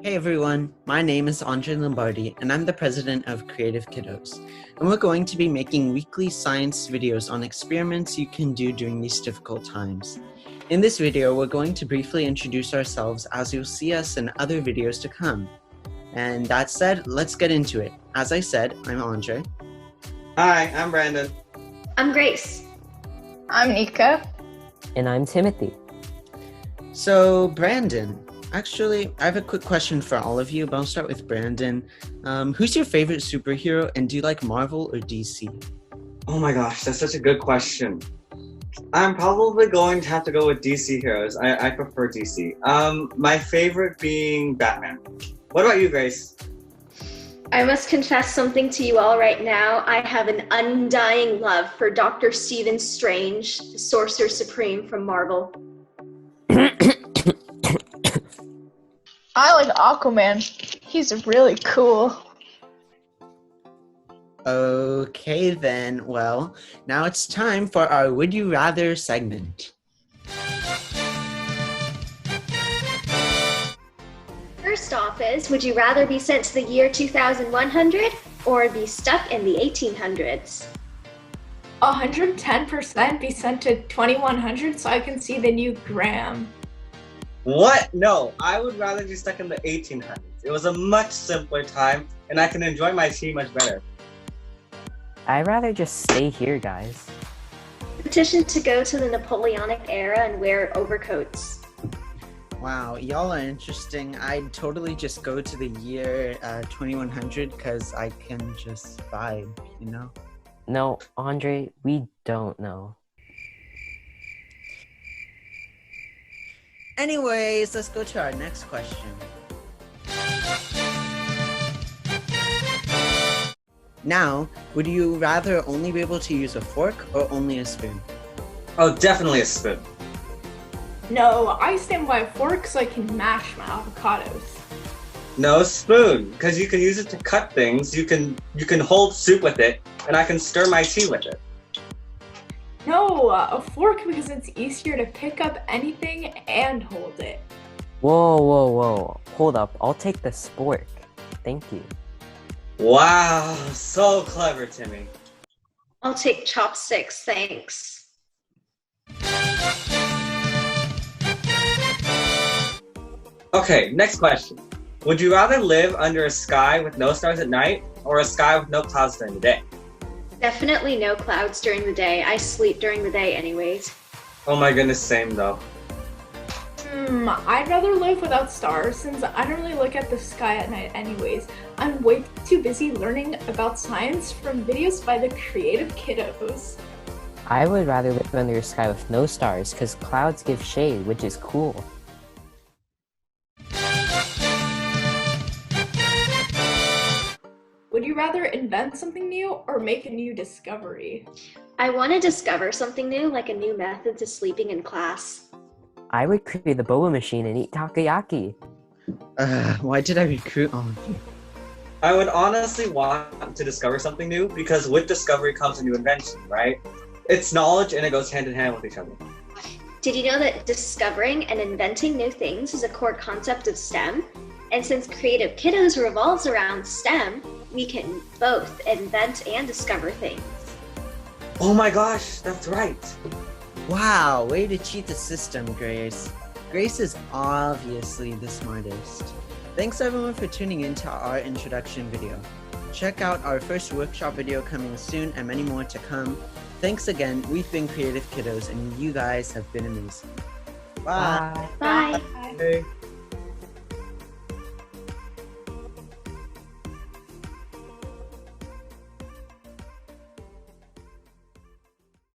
Hey everyone, my name is Andre Lombardi and I'm the president of Kreative Kiddos. And we're going to be making weekly science videos on experiments you can do during these difficult times. In this video, we're going to briefly introduce ourselves as you'll see us in other videos to come. And that said, let's get into it. As I said, I'm Andre. Hi, I'm Brandon. I'm Grace. I'm Nika. And I'm Timothy. So Brandon, actually, I have a quick question for all of you, but I'll start with Brandon. Who's your favorite superhero, and do you like Marvel or DC? Oh my gosh, that's such a good question. I'm probably going to have to go with DC heroes. I prefer DC. My favorite being Batman. What about you, Grace? I must confess something to you all right now. I have an undying love for Dr. Stephen Strange, the Sorcerer Supreme from Marvel. I like Aquaman. He's really cool. Okay then, well, now it's time for our Would You Rather segment. First off is, would you rather be sent to the year 2100 or be stuck in the 1800s? 110% be sent to 2100 so I can see the new gram. What? No, I would rather be stuck in the 1800s. It was a much simpler time, and I can enjoy my tea much better. I'd rather just stay here, guys. Petition to go to the Napoleonic era and wear overcoats. Wow, y'all are interesting. I'd totally just go to the year 2100 because I can just vibe, you know? No, Andre, we don't know. Anyways, let's go to our next question. Now, would you rather only be able to use a fork or only a spoon? Oh, definitely a spoon. No, I stand by a fork so I can mash my avocados. No, spoon, because you can use it to cut things. You can hold soup with it, and I can stir my tea with it. No, a fork because it's easier to pick up anything and hold it. Whoa. Hold up, I'll take the spork. Thank you. Wow, so clever, Timmy. I'll take chopsticks, thanks. Okay, next question. Would you rather live under a sky with no stars at night or a sky with no clouds during the day? Definitely no clouds during the day. I sleep during the day anyways. Oh my goodness, same though. I'd rather live without stars since I don't really look at the sky at night anyways. I'm way too busy learning about science from videos by the Kreative Kiddos. I would rather live under a sky with no stars because clouds give shade, which is cool. Would you rather invent something new or make a new discovery? I want to discover something new, like a new method to sleeping in class. I would create the boba machine and eat takoyaki. Why did I recruit on you? I would honestly want to discover something new because with discovery comes a new invention, right? It's knowledge and it goes hand in hand with each other. Did you know that discovering and inventing new things is a core concept of STEM? And since Kreative Kiddos revolves around STEM, we can both invent and discover things. Oh my gosh, that's right. Wow, way to cheat the system, Grace. Grace is obviously the smartest. Thanks everyone for tuning in to our introduction video. Check out our first workshop video coming soon and many more to come. Thanks again, we've been Kreative Kiddos and you guys have been amazing. Bye. Bye. Hey.